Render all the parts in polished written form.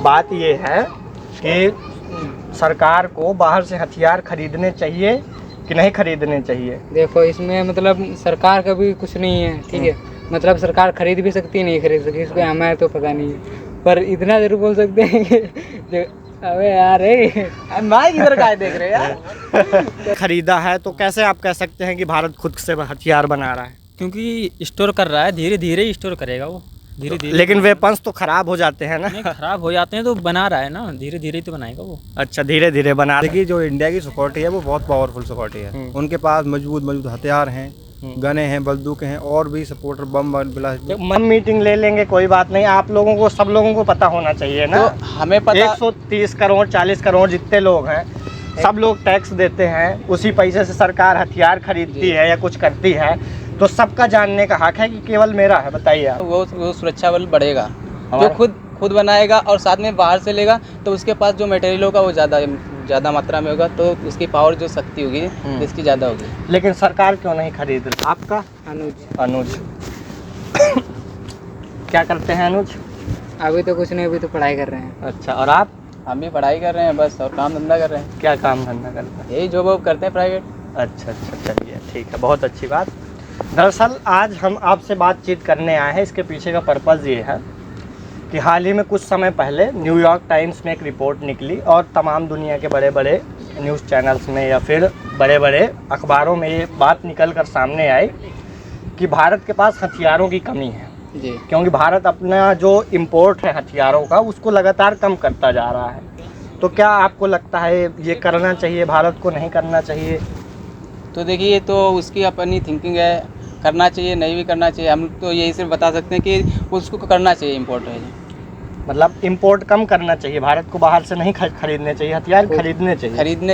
बात ये है कि सरकार को बाहर से हथियार खरीदने चाहिए कि नहीं खरीदने चाहिए? देखो इसमें मतलब सरकार का भी कुछ नहीं है, ठीक है। मतलब सरकार खरीद भी सकती है, नहीं खरीद सकती, इसको हमें तो पता नहीं है। पर इतना जरूर बोल सकते हैं कि अबे यार माइक इधर का देख रहे यार। खरीदा है तो कैसे आप कह सकते हैं कि भारत खुद से हथियार बना रहा है? क्योंकि स्टोर कर रहा है, धीरे धीरे स्टोर करेगा वो, धीरे धीरे। लेकिन वेपन्स तो खराब हो जाते हैं ना। नहीं, खराब हो जाते हैं तो बना रहा है ना, धीरे धीरे तो बनाएगा वो। अच्छा, धीरे धीरे बना। देखिए जो इंडिया की सिक्योरिटी है वो बहुत पावरफुल सिक्योरिटी है। उनके पास मजबूत हथियार हैं, गने हैं, बंदूकें हैं और भी सपोर्टर बम मन मीटिंग ले लेंगे, कोई बात नहीं। आप लोगों को, सब लोगों को पता होना चाहिए ना। तो हमें पता 130 करोड़ 40 करोड़ जितने लोग हैं, सब लोग टैक्स देते हैं, उसी पैसे से सरकार हथियार खरीदती है या कुछ करती है, तो सबका जानने का हक है कि केवल मेरा है? बताइए आप। वो सुरक्षा बल बढ़ेगा जो खुद बनाएगा और साथ में बाहर से लेगा, तो उसके पास जो मटेरियल होगा वो ज़्यादा मात्रा में होगा, तो उसकी पावर जो शक्ति होगी इसकी ज़्यादा होगी। लेकिन सरकार क्यों नहीं खरीद रही? आपका? अनुज क्या करते हैं अनुज? अभी तो कुछ नहीं, अभी तो पढ़ाई कर रहे हैं। अच्छा, और आप? हम भी पढ़ाई कर रहे हैं बस, और काम धंधा कर रहे हैं। क्या काम धंधा करते हैं? यही जॉब वॉब करते हैं प्राइवेट। अच्छा, चलिए ठीक है, बहुत अच्छी बात। दरअसल आज हम आपसे बातचीत करने आए हैं, इसके पीछे का पर्पज़ ये है कि हाल ही में कुछ समय पहले न्यूयॉर्क टाइम्स में एक रिपोर्ट निकली और तमाम दुनिया के बड़े बड़े न्यूज़ चैनल्स में या फिर बड़े बड़े अखबारों में ये बात निकल कर सामने आई कि भारत के पास हथियारों की कमी है जी। क्योंकि भारत अपना जो इम्पोर्ट है हथियारों का उसको लगातार कम करता जा रहा है। तो क्या आपको लगता है ये करना चाहिए भारत को, नहीं करना चाहिए? तो देखिए, तो उसकी अपनी थिंकिंग है, करना चाहिए नहीं भी करना चाहिए। हम तो यही सिर्फ बता सकते हैं कि उसको करना चाहिए इम्पोर्ट है। मतलब इम्पोर्ट कम करना चाहिए, भारत को बाहर से नहीं खरीदने चाहिए, हथियार खरीदने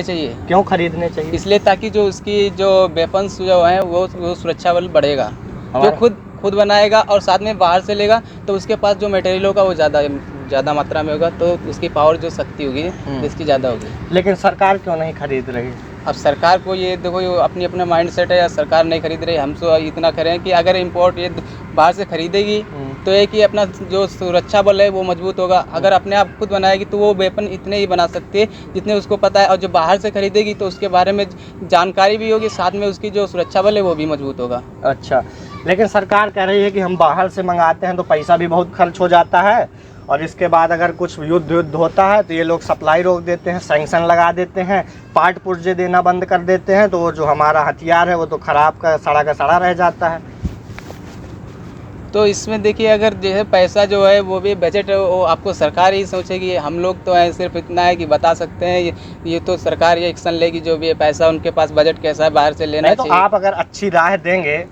चाहिए। क्यों खरीदने चाहिए? इसलिए ताकि जो उसकी जो वेपन्स जो हैं वो सुरक्षा बल बढ़ेगा। जो खुद बनाएगा और साथ में बाहर से लेगा, तो उसके पास जो मटेरियल होगा वो ज़्यादा मात्रा में होगा, तो उसकी पावर जो शक्ति होगी इसकी ज़्यादा होगी। लेकिन सरकार क्यों नहीं खरीद रही? अब सरकार को ये देखो, ये अपनी अपना माइंड सेट है, या सरकार नहीं खरीद रही। हम तो इतना करें कि अगर इम्पोर्ट ये बाहर से खरीदेगी तो एक ही अपना जो सुरक्षा बल है वो मजबूत होगा। अगर अपने आप खुद बनाएगी तो वो वेपन इतने ही बना सकती है जितने उसको पता है, और जो बाहर से खरीदेगी तो उसके बारे में जानकारी भी होगी, साथ में उसकी जो सुरक्षा बल है वो भी मजबूत होगा। अच्छा, लेकिन सरकार कह रही है कि हम बाहर से मंगाते हैं तो पैसा भी बहुत खर्च हो जाता है, और इसके बाद अगर कुछ युद्ध होता है तो ये लोग सप्लाई रोक देते हैं, सैंक्शन लगा देते हैं, पार्ट पुर्जे देना बंद कर देते हैं, तो वो जो हमारा हथियार है वो तो खराब का सड़ा रह जाता है। तो इसमें देखिए, अगर जैसे पैसा जो है वो भी बजट है, वो आपको सरकार ही सोचेगी। हम लोग तो है सिर्फ इतना है कि बता सकते हैं, ये तो सरकार ये एक्शन लेगी, जो भी है पैसा उनके पास बजट कैसा है बाहर से लेना चाहिए। तो आप अगर अच्छी राय देंगे,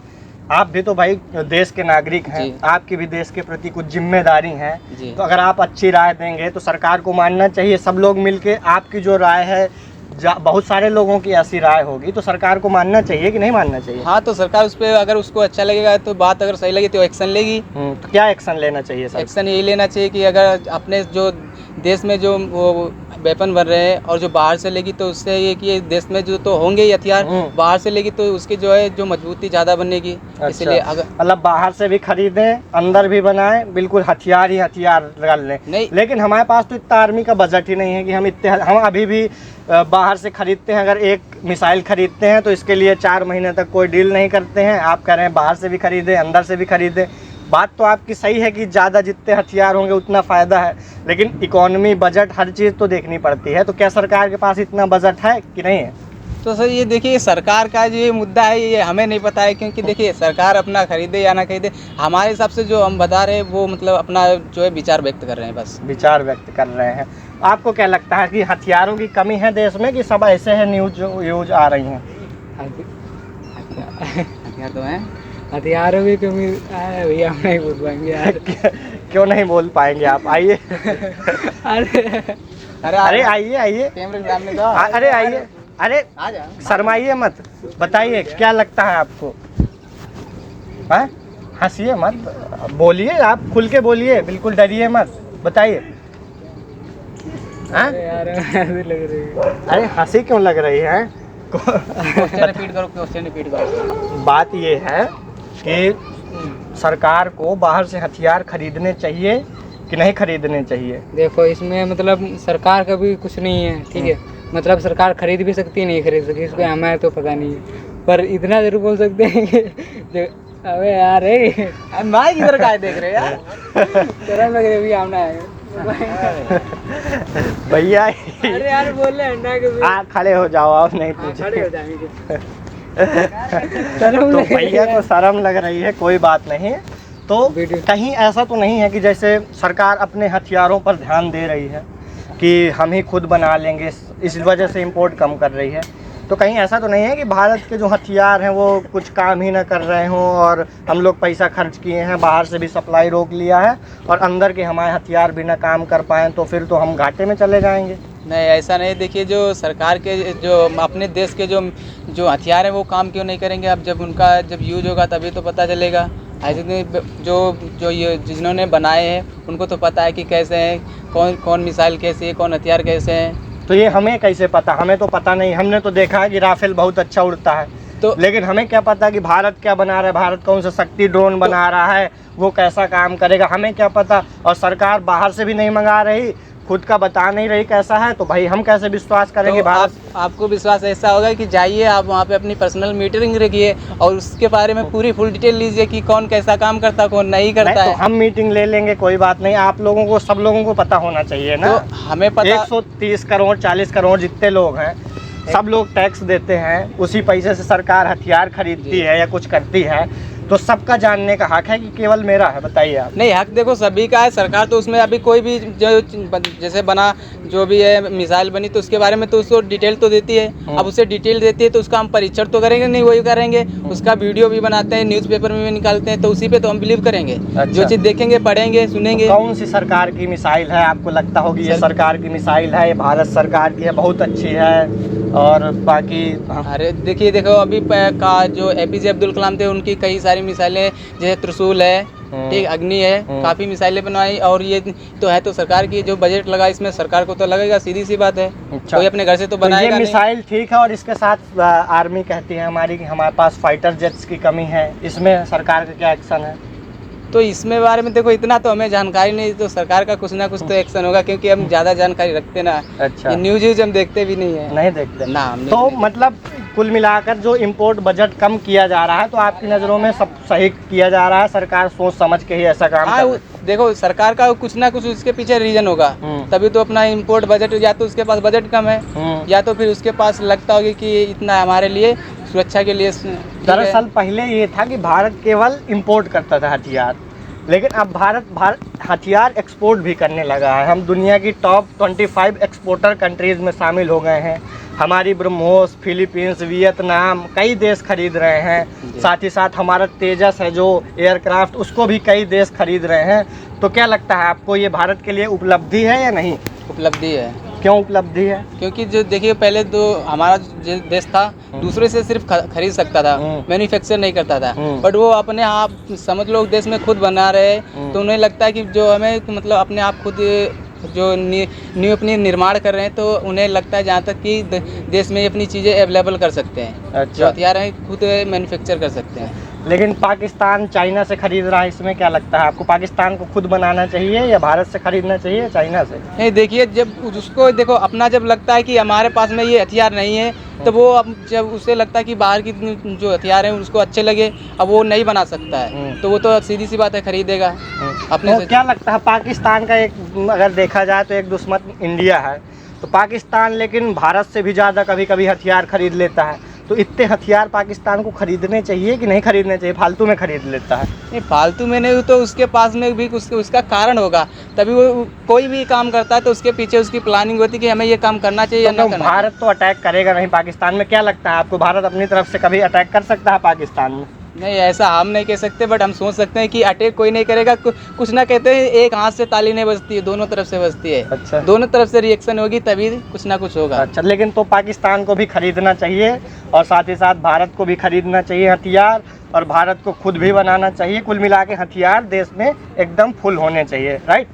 आप भी तो भाई देश के नागरिक हैं, आपकी भी देश के प्रति कुछ जिम्मेदारी है, तो अगर आप अच्छी राय देंगे तो सरकार को मानना चाहिए। सब लोग मिलके आपकी जो राय है, बहुत सारे लोगों की ऐसी राय होगी, तो सरकार को मानना चाहिए कि नहीं मानना चाहिए? हाँ, तो सरकार उस पर अगर उसको अच्छा लगेगा तो बात अगर सही लगी तो एक्शन लेगी। तो क्या एक्शन लेना चाहिए सर? एक्शन यही लेना चाहिए कि अगर अपने जो देश में जो वो वेपन बन रहे हैं और जो बाहर से लेगी, तो उससे ये कि देश में जो तो होंगे ही हथियार, बाहर से लेगी तो उसकी जो है जो मजबूती ज़्यादा बनेगी। अच्छा, इसलिए अगर मतलब बाहर से भी खरीदें, अंदर भी बनाएं, बिल्कुल हथियार ही हथियार लगा लें। नहीं, लेकिन हमारे पास तो इतना आर्मी का बजट ही नहीं है कि हम अभी भी बाहर से खरीदते हैं। अगर एक मिसाइल खरीदते हैं तो इसके लिए 4 महीने तक कोई डील नहीं करते हैं। आप कह रहे हैं बाहर से भी खरीदें, अंदर से भी खरीदें। बात तो आपकी सही है कि ज़्यादा जितने हथियार होंगे उतना फ़ायदा है, लेकिन इकोनॉमी, बजट, हर चीज़ तो देखनी पड़ती है। तो क्या सरकार के पास इतना बजट है कि नहीं है? तो सर ये देखिए, सरकार का जो ये मुद्दा है ये हमें नहीं पता है, क्योंकि देखिए सरकार अपना खरीदे या ना खरीदे, हमारे हिसाब से जो हम बता रहे हैं वो मतलब अपना जो है विचार व्यक्त कर रहे हैं, बस विचार व्यक्त कर रहे हैं। आपको क्या लगता है कि हथियारों की कमी है देश में, कि सब ऐसे हैं न्यूज आ रही हैं? हथियार तो हैं, हथियारों की कमी है भैया, हम नहीं बोल पाएंगे यार। क्यों नहीं बोल पाएंगे आप? आइए। अरे आइए कैमरे में सामने दो। अरे आइए, अरे शर्माइए मत, बताइए क्या लगता है आपको? हंसिए मत, बोलिए, आप खुल के बोलिए, बिल्कुल डरिए मत, बताइए। अरे हंसी क्यों लग रही है? क्वेश्चन रिपीट करो। बात ये है कि सरकार को बाहर से हथियार खरीदने चाहिए कि कि नहीं खरीदने चाहिए? देखो इसमें मतलब सरकार का भी कुछ नहीं है, ठीक है। मतलब सरकार खरीद भी सकती है, नहीं खरीद सकती, इसको हमें तो पता नहीं है। पर इतना जरूर बोल सकते हैं कि जो अबे यार माइक इधर का देख रहे यार शर्म लग रही है अभी आना है भैया अरे यार बोल रहे अंडा के खड़े हो जाओ, आप नहीं खड़े हो पूछे। जाएंगे तो भैया को शर्म लग रही है, कोई बात नहीं। तो कहीं ऐसा तो नहीं है कि जैसे सरकार अपने हथियारों पर ध्यान दे रही है कि हम ही खुद बना लेंगे, इस वजह से इंपोर्ट कम कर रही है, तो कहीं ऐसा तो नहीं है कि भारत के जो हथियार हैं वो कुछ काम ही ना कर रहे हों और हम लोग पैसा खर्च किए हैं, बाहर से भी सप्लाई रोक लिया है और अंदर के हमारे हथियार भी ना काम कर पाएँ, तो फिर तो हम घाटे में चले जाएंगे? नहीं, ऐसा नहीं। देखिए, जो सरकार के जो अपने देश के जो हथियार हैं वो काम क्यों नहीं करेंगे? अब जब उनका जब यूज होगा तभी तो पता चलेगा। ऐसे नहीं, जो ये जिन्होंने बनाए हैं उनको तो पता है कि कैसे हैं, कौन मिसाइल कैसी है, कौन हथियार कैसे हैं। तो ये हमें कैसे पता? हमें तो पता नहीं। हमने तो देखा है कि राफेल बहुत अच्छा उड़ता है, तो लेकिन हमें क्या पता कि भारत क्या बना रहा है, भारत कौन सा शक्ति ड्रोन बना रहा है, वो कैसा काम करेगा, हमें क्या पता। और सरकार बाहर से भी नहीं मंगा रही, खुद का बता नहीं रही कैसा है, तो भाई हम कैसे विश्वास करेंगे? तो आपको विश्वास ऐसा होगा कि जाइए आप वहाँ पे अपनी पर्सनल मीटिंग रखिए और उसके बारे में पूरी फुल डिटेल लीजिए कि कौन कैसा काम करता, कौन नहीं करता है। तो हम मीटिंग ले लेंगे, कोई बात नहीं। आप लोगों को, सब लोगों को पता होना चाहिए ना। तो हमें पता 130 करोड़ 40 करोड़ जितने लोग हैं, सब लोग टैक्स देते हैं, उसी पैसे से सरकार हथियार खरीदती है या कुछ करती है, तो सबका जानने का हक है कि केवल मेरा है? बताइए आप। नहीं, हक देखो सभी का है। सरकार तो उसमें अभी कोई भी जो जैसे बना, जो भी है मिसाइल बनी, तो उसके बारे में तो उसको डिटेल तो देती है। अब उसे डिटेल देती है तो उसका हम परीक्षण तो करेंगे नहीं, वही करेंगे। उसका वीडियो भी बनाते हैं, न्यूज़पेपर में भी निकालते हैं, तो उसी पे तो हम बिलीव करेंगे। अच्छा। जो चीज़ देखेंगे, पढ़ेंगे, सुनेंगे। कौन सी सरकार की मिसाइल है आपको लगता होगी ये सरकार की मिसाइल है, ये भारत सरकार की है, बहुत अच्छी है? और बाकी अरे देखो अभी का जो APJ अब्दुल कलाम थे, उनकी कई सारी मिसाइलें, जैसे त्रिशूल है, ठीक, अग्नि है, काफ़ी मिसाइलें बनवाई। और ये तो है तो सरकार की जो बजट लगा, इसमें सरकार को तो लगेगा, सीधी सी बात है। अच्छा। कोई अपने घर से तो ये बनाएगा नहीं। मिसाइल ठीक है, और इसके साथ आर्मी कहती है हमारी कि हमारे पास फाइटर जेट्स की कमी है, इसमें सरकार का क्या एक्शन है? तो इसमें बारे में देखो इतना तो हमें जानकारी नहीं, तो सरकार का कुछ ना कुछ तो एक्शन होगा, क्योंकि हम ज़्यादा जानकारी रखते ना। अच्छा। ये न्यूज़ हम देखते भी नहीं है। नहीं देखते ना हम नहीं तो देखते। मतलब कुल मिलाकर जो इंपोर्ट बजट कम किया जा रहा है, तो आपकी नज़रों में सब सही किया जा रहा है? सरकार सोच समझ के ही ऐसा काम हाँ, कर रही है? देखो सरकार का कुछ ना कुछ उसके पीछे रीजन होगा, तभी तो अपना इंपोर्ट बजट, या तो उसके पास बजट कम है, या तो फिर उसके पास लगता होगा कि इतना हमारे लिए सुरक्षा के लिए। दरअसल पहले ये था कि भारत केवल इंपोर्ट करता था हथियार, लेकिन अब भारत हथियार एक्सपोर्ट भी करने लगा है। हम दुनिया की टॉप 25 एक्सपोर्टर कंट्रीज़ में शामिल हो गए हैं। हमारी ब्रह्मोस, फिलीपींस, वियतनाम, कई देश खरीद रहे हैं। साथ ही साथ हमारा तेजस है जो एयरक्राफ्ट, उसको भी कई देश खरीद रहे हैं। तो क्या लगता है आपको, ये भारत के लिए उपलब्धि है या नहीं? उपलब्धि है। क्यों उपलब्धि है? क्योंकि जो देखिए पहले तो हमारा जो देश था दूसरे से सिर्फ खरीद सकता था, मैन्युफैक्चर नहीं करता था। बट वो अपने आप समझ लो देश में खुद बना रहे, तो उन्हें लगता है कि जो हमें मतलब अपने आप खुद जो न्यू अपनी निर्माण कर रहे हैं, तो उन्हें लगता है जहाँ तक कि देश में अपनी चीज़ें अवेलेबल कर सकते हैं। अच्छा। जो हथियार हैं खुद मैन्युफैक्चर कर सकते हैं। लेकिन पाकिस्तान चाइना से खरीद रहा है, इसमें क्या लगता है आपको? पाकिस्तान को खुद बनाना चाहिए या भारत से खरीदना चाहिए, चाइना से? नहीं, देखिए जब उसको देखो अपना जब लगता है कि हमारे पास में ये हथियार नहीं है, तो वो अब जब उसे लगता है कि बाहर की जो हथियार हैं उसको अच्छे लगे, अब वो नहीं बना सकता है, तो वो तो सीधी सी बात है खरीदेगा अपने तो क्या लगता है पाकिस्तान का एक, अगर देखा जाए तो एक दुश्मन इंडिया है, तो पाकिस्तान लेकिन भारत से भी ज़्यादा कभी कभी हथियार खरीद लेता है, तो इतने हथियार पाकिस्तान को खरीदने चाहिए कि नहीं खरीदने चाहिए? फालतू में खरीद लेता है। नहीं, फालतू में नहीं, तो उसके पास में भी उसका कारण होगा, तभी वो कोई भी काम करता है तो उसके पीछे उसकी प्लानिंग होती है कि हमें ये काम करना चाहिए या ना करना। भारत तो अटैक करेगा नहीं पाकिस्तान में, क्या लगता है आपको भारत अपनी तरफ से कभी अटैक कर सकता है पाकिस्तान में? नहीं, ऐसा हम नहीं कह सकते, बट हम सोच सकते हैं कि अटैक कोई नहीं करेगा। कुछ ना कहते हैं एक हाथ से ताली नहीं बजती है, दोनों तरफ से बजती है। अच्छा। दोनों तरफ से रिएक्शन होगी तभी कुछ ना कुछ होगा। अच्छा, लेकिन तो पाकिस्तान को भी खरीदना चाहिए और साथ ही साथ भारत को भी खरीदना चाहिए हथियार, और भारत को खुद भी बनाना चाहिए। कुल मिला के हथियार देश में एकदम फुल होने चाहिए, राइट?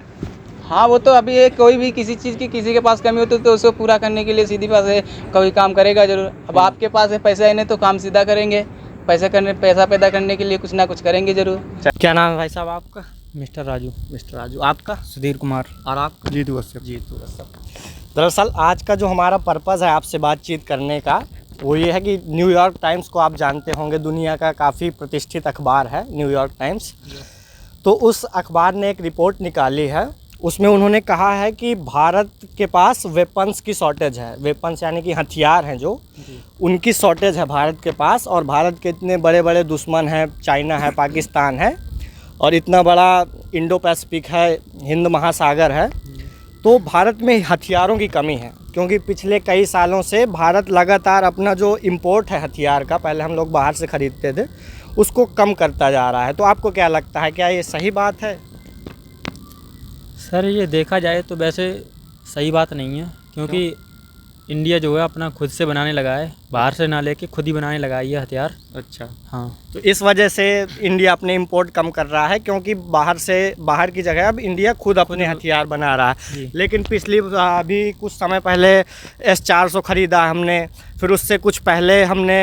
हाँ, वो तो अभी है, कोई भी किसी चीज़ की किसी के पास कमी होती है तो उसको पूरा करने के लिए सीधी बात है कोई काम करेगा जरूर। अब आपके पास है पैसा है नहीं तो काम सीधा करेंगे, पैसा पैदा करने के लिए कुछ ना कुछ करेंगे जरूर। क्या नाम है भाई साहब आपका? मिस्टर राजू। मिस्टर राजू, आपका? सुधीर कुमार। और आपका? जीतू कश्यप। जीतू कश्यप। दरअसल आज का जो हमारा पर्पज़ है आपसे बातचीत करने का, वो ये है कि न्यूयॉर्क टाइम्स को आप जानते होंगे, दुनिया का काफ़ी प्रतिष्ठित अखबार है न्यूयॉर्क टाइम्स। तो उस अखबार ने एक रिपोर्ट निकाली है, उसमें उन्होंने कहा है कि भारत के पास वेपन्स की शॉर्टेज है। वेपन्स यानी कि हथियार हैं जो, उनकी शॉर्टेज है भारत के पास। और भारत के इतने बड़े बड़े दुश्मन हैं, चाइना है, पाकिस्तान है, और इतना बड़ा इंडो पैसिफिक है, हिंद महासागर है। तो भारत में हथियारों की कमी है, क्योंकि पिछले कई सालों से भारत लगातार अपना जो इंपोर्ट है हथियार का, पहले हम लोग बाहर से ख़रीदते थे, उसको कम करता जा रहा है। तो आपको क्या लगता है, क्या ये सही बात है? सर ये देखा जाए तो वैसे सही बात नहीं है, क्योंकि इंडिया जो है अपना खुद से बनाने लगा है, बाहर से ना लेके खुद ही बनाने लगा है ये हथियार। अच्छा, हाँ। तो इस वजह से इंडिया अपने इंपोर्ट कम कर रहा है, क्योंकि बाहर की जगह अब इंडिया खुद अपने हथियार बना रहा है। लेकिन अभी कुछ समय पहले S-400 ख़रीदा हमने, फिर उससे कुछ पहले हमने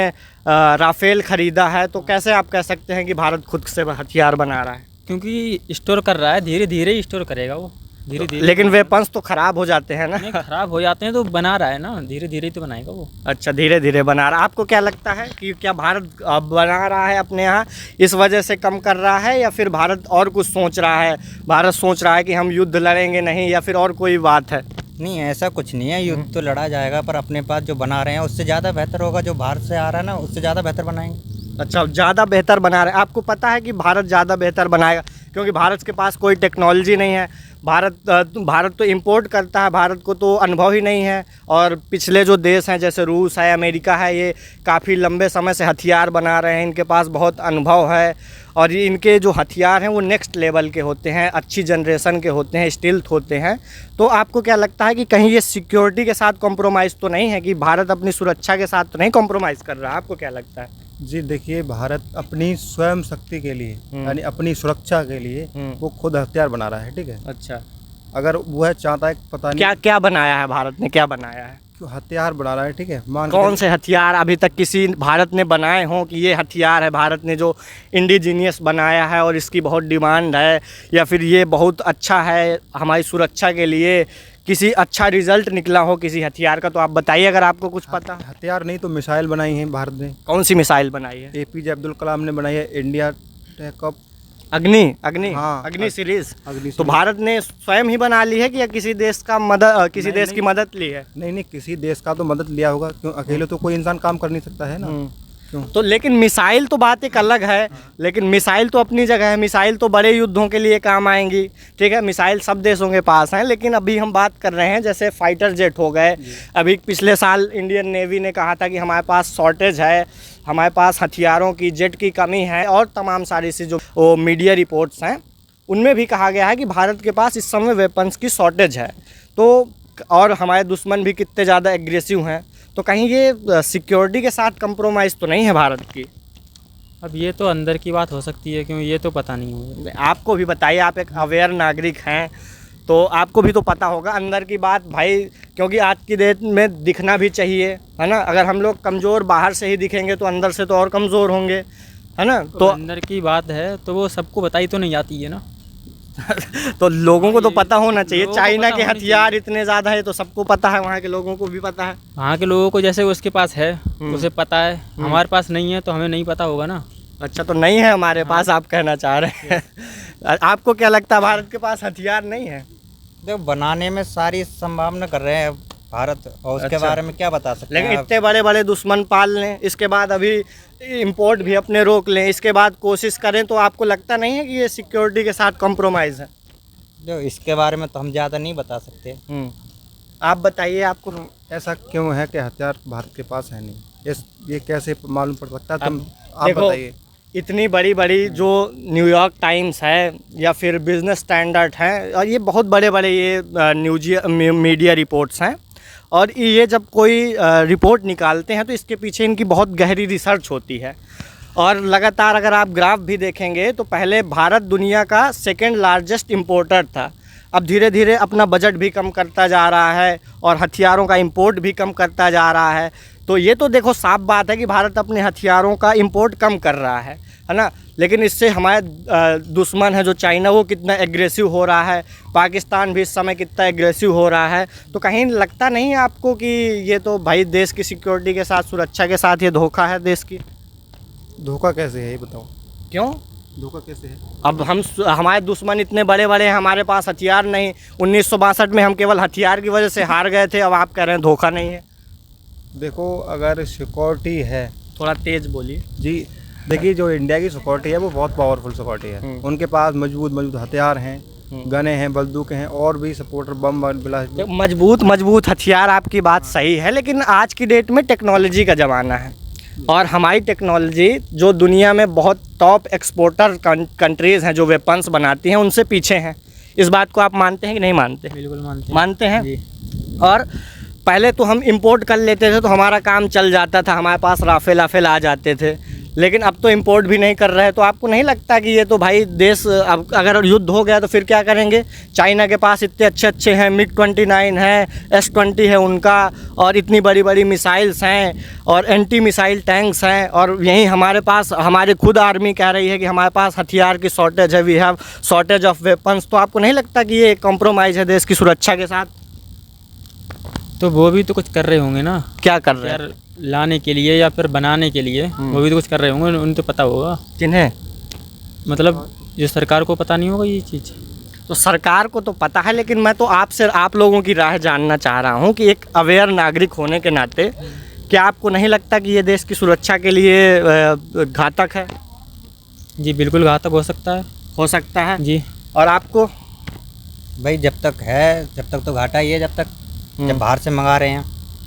राफेल ख़रीदा है। तो कैसे आप कह सकते हैं कि भारत खुद से हथियार बना रहा है? क्योंकि स्टोर कर रहा है, धीरे धीरे ही स्टोर करेगा वो, धीरे धीरे। लेकिन वेपन्स तो ख़राब हो जाते हैं ना? नहीं, खराब हो जाते हैं तो बना रहा है ना, धीरे धीरे ही तो बनाएगा वो। अच्छा, धीरे धीरे बना रहा है। आपको क्या लगता है कि क्या भारत अब बना रहा है अपने यहाँ, इस वजह से कम कर रहा है, या फिर भारत और कुछ सोच रहा है? भारत सोच रहा है कि हम युद्ध लड़ेंगे नहीं, या फिर और कोई बात है? नहीं, ऐसा कुछ नहीं है। युद्ध तो लड़ा जाएगा, पर अपने पास जो बना रहे हैं उससे ज़्यादा बेहतर होगा। जो बाहर से आ रहा है ना, उससे ज़्यादा बेहतर बनाएंगे। अच्छा, ज़्यादा बेहतर बना रहे हैं। आपको पता है कि भारत ज़्यादा बेहतर बनाएगा, क्योंकि भारत के पास कोई टेक्नोलॉजी नहीं है। भारत तो इंपोर्ट करता है, भारत को तो अनुभव ही नहीं है। और पिछले जो देश हैं जैसे रूस है, अमेरिका है, ये काफ़ी लंबे समय से हथियार बना रहे हैं, इनके पास बहुत अनुभव है। और ये इनके जो हथियार हैं वो नेक्स्ट लेवल के होते हैं, अच्छी जनरेशन के होते हैं, स्टील्थ होते हैं। तो आपको क्या लगता है कि कहीं ये सिक्योरिटी के साथ कॉम्प्रोमाइज़ तो नहीं है, कि भारत अपनी सुरक्षा के साथ तो नहीं कॉम्प्रोमाइज़ कर रहा है? आपको क्या लगता है? जी देखिए, भारत अपनी स्वयं शक्ति के लिए, यानी अपनी सुरक्षा के लिए वो खुद हथियार बना रहा है, ठीक है। अच्छा, अगर वह चाहता है, पता नहीं क्या क्या बनाया है भारत ने, क्या बनाया है? क्यों हथियार बना रहा है, ठीक है। कौन से हथियार अभी तक किसी भारत ने बनाए हों कि ये हथियार है भारत ने जो इंडिजीनियस बनाया है और इसकी बहुत डिमांड है, या फिर ये बहुत अच्छा है हमारी सुरक्षा के लिए, किसी अच्छा रिजल्ट निकला हो किसी हथियार का? तो आप बताइए अगर आपको कुछ पता है। हथियार नहीं तो मिसाइल बनाई है भारत ने। कौन सी मिसाइल बनाई है? APJ अब्दुल कलाम ने बनाई है, इंडिया टेकअप अग्नि हाँ, अग्नि सीरीज। अग्नि तो भारत ने स्वयं ही बना ली है कि या किसी देश का किसी देश की मदद ली है? नहीं, किसी देश का तो मदद लिया होगा, क्यों अकेले तो कोई इंसान काम कर नहीं सकता है ना। क्यों? तो लेकिन मिसाइल तो बात एक अलग है, लेकिन मिसाइल तो अपनी जगह है, मिसाइल तो बड़े युद्धों के लिए काम आएंगी, ठीक है। मिसाइल सब देशों के पास हैं, लेकिन अभी हम बात कर रहे हैं जैसे फाइटर जेट हो गए। अभी पिछले साल इंडियन नेवी ने कहा था कि हमारे पास शॉर्टेज है, हमारे पास हथियारों की, जेट की कमी है, और तमाम सारी सी जो वो मीडिया रिपोर्ट्स हैं उनमें भी कहा गया है कि भारत के पास इस समय वेपन्स की शॉर्टेज है। तो और हमारे दुश्मन भी कितने ज़्यादा एग्रेसिव हैं, तो कहीं ये सिक्योरिटी के साथ कंप्रोमाइज़ तो नहीं है भारत की? अब ये तो अंदर की बात हो सकती है, क्योंकि ये तो पता नहीं मुझे। आपको भी बताइए, आप एक अवेयर नागरिक हैं तो आपको भी तो पता होगा अंदर की बात भाई, क्योंकि आज की डेट में दिखना भी चाहिए, है ना। अगर हम लोग कमज़ोर बाहर से ही दिखेंगे तो अंदर से तो और कमज़ोर होंगे, है ना। तो अंदर की बात है तो वो सबको बताई तो नहीं जाती है ना। तो लोगों को तो पता होना चाहिए। लोगों को चाइना पता के होनी हथियार इतने ज़्यादा है तो सबको पता है, वहाँ के लोगों को भी पता है। वहाँ के लोगों को जैसे उसके पास है उसे पता है, हमारे पास नहीं है तो हमें नहीं पता होगा ना। अच्छा, तो नहीं है हमारे पास, आप कहना चाह रहे हैं। आपको क्या लगता है भारत के पास हथियार नहीं है? देखो, बनाने में सारी संभावना कर रहे हैं भारत, और उसके अच्छा। बारे में क्या बता सकते लेकिन हैं। इतने बड़े बड़े दुश्मन पाल लें, इसके बाद अभी इंपोर्ट भी अपने रोक लें, इसके बाद कोशिश करें, तो आपको लगता नहीं है कि ये सिक्योरिटी के साथ कॉम्प्रोमाइज़ है? जो इसके बारे में तो हम ज़्यादा नहीं बता सकते। आप बताइए, आपको ऐसा क्यों है कि हथियार भारत के पास है नहीं? ये कैसे मालूम पड़ सकता है? तुम आप देखो, बताइए। इतनी बड़ी बड़ी जो न्यूयॉर्क टाइम्स है या फिर बिजनेस स्टैंडर्ड है, और ये बहुत बड़े बड़े ये मीडिया रिपोर्ट्स हैं, और ये जब कोई रिपोर्ट निकालते हैं तो इसके पीछे इनकी बहुत गहरी रिसर्च होती है। और लगातार अगर आप ग्राफ भी देखेंगे तो पहले भारत दुनिया का सेकेंड लार्जेस्ट इम्पोर्टर था, अब धीरे धीरे अपना बजट भी कम करता जा रहा है और हथियारों का इंपोर्ट भी कम करता जा रहा है। तो ये तो देखो साफ बात है कि भारत अपने हथियारों का इंपोर्ट कम कर रहा है। है ना। लेकिन इससे हमारे दुश्मन है जो चाइना, वो कितना एग्रेसिव हो रहा है, पाकिस्तान भी इस समय कितना एग्रेसिव हो रहा है। तो कहीं लगता नहीं है आपको कि ये तो भाई देश की सिक्योरिटी के साथ, सुरक्षा के साथ ये धोखा है देश की? धोखा कैसे है ये बताओ, क्यों? धोखा कैसे है? अब हमारे दुश्मन इतने बड़े बड़े हैं, हमारे पास हथियार नहीं। 1962 में हम केवल हथियार की वजह से हार गए थे, अब आप कह रहे हैं धोखा नहीं है। देखो, अगर सिक्योरिटी है, थोड़ा तेज बोलिए जी देखिए, जो इंडिया की सिक्योरिटी है वो बहुत पावरफुल सिक्योरिटी है। उनके पास मजबूत हथियार हैं, गने हैं, बंदूकें हैं, और भी सपोर्टर बम ब्लास्ट। मजबूत हथियार, आपकी बात सही है, लेकिन आज की डेट में टेक्नोलॉजी का ज़माना है और हमारी टेक्नोलॉजी जो दुनिया में बहुत टॉप एक्सपोर्टर कंट्रीज़ हैं जो वेपन्स बनाती हैं, उनसे पीछे हैं। इस बात को आप मानते हैं कि नहीं मानते? बिल्कुल मानते हैं जी। और पहले तो हम इंपोर्ट कर लेते थे तो हमारा काम चल जाता था, हमारे पास राफेल आ जाते थे। लेकिन अब तो इंपोर्ट भी नहीं कर रहे हैं। तो आपको नहीं लगता कि ये तो भाई देश, अब अगर युद्ध हो गया तो फिर क्या करेंगे? चाइना के पास इतने अच्छे हैं, MiG-29 है, S-20 है उनका, और इतनी बड़ी बड़ी मिसाइल्स हैं और एंटी मिसाइल टैंक्स हैं, और यहीं हमारे पास, हमारी खुद आर्मी कह रही है कि हमारे पास हथियार की शॉर्टेज है, we have shortage of weapons. तो आपको नहीं लगता कि ये कॉम्प्रोमाइज़ है देश की सुरक्षा के साथ? तो वो भी तो कुछ कर रहे होंगे ना, क्या कर रहे हैं? यार लाने के लिए या फिर बनाने के लिए, वो भी तो कुछ कर रहे होंगे, उन्हें तो पता होगा। किन्हें? मतलब जो सरकार को पता नहीं होगा ये चीज़? तो सरकार को तो पता है, लेकिन मैं तो आपसे, आप लोगों की राय जानना चाह रहा हूँ कि एक अवेयर नागरिक होने के नाते क्या आपको नहीं लगता कि ये देश की सुरक्षा के लिए घातक है? जी बिल्कुल घातक हो सकता है। हो सकता है जी। और आपको? भाई जब तक है, जब तक तो घाटा ही है, जब बाहर से मंगा रहे हैं।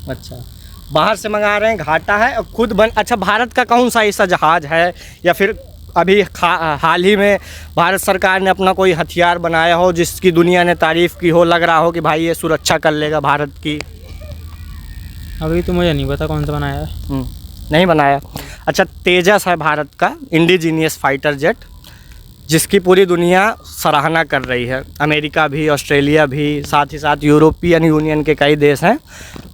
अच्छा, बाहर से मंगा रहे हैं, घाटा है। और खुद अच्छा, भारत का कौन सा ऐसा जहाज़ है या फिर अभी हाल ही में भारत सरकार ने अपना कोई हथियार बनाया हो जिसकी दुनिया ने तारीफ़ की हो, लग रहा हो कि भाई ये सुरक्षा कर लेगा भारत की? अभी तो मुझे नहीं पता कौन सा बनाया है। नहीं बनाया। अच्छा, तेजस है भारत का इंडिजीनियस फाइटर जेट, जिसकी पूरी दुनिया सराहना कर रही है। अमेरिका भी, ऑस्ट्रेलिया भी, साथ ही साथ यूरोपियन यूनियन के कई देश हैं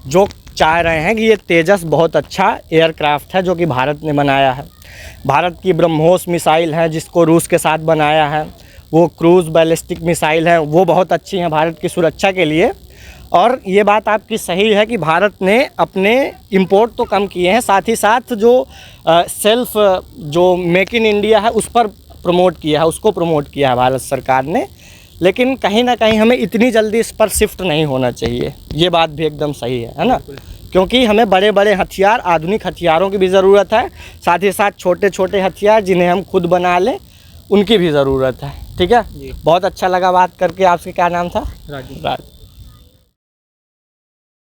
जो चाह रहे हैं कि ये तेजस बहुत अच्छा एयरक्राफ्ट है जो कि भारत ने बनाया है। भारत की ब्रह्मोस मिसाइल है जिसको रूस के साथ बनाया है, वो क्रूज़ बैलिस्टिक मिसाइल है, वो बहुत अच्छी हैं भारत की सुरक्षा के लिए। और ये बात आपकी सही है कि भारत ने अपने इंपोर्ट तो कम किए हैं, साथ ही साथ जो सेल्फ जो मेक इन इंडिया है उस पर प्रमोट किया है, उसको प्रमोट किया है भारत सरकार ने। लेकिन कहीं ना कहीं हमें इतनी जल्दी इस पर शिफ्ट नहीं होना चाहिए, ये बात भी एकदम सही है ना। क्योंकि हमें बड़े बड़े हथियार, आधुनिक हथियारों की भी ज़रूरत है, साथ ही साथ छोटे छोटे हथियार जिन्हें हम खुद बना लें उनकी भी ज़रूरत है। ठीक है, बहुत अच्छा लगा बात करके आपसे। क्या नाम था? राजू। राज।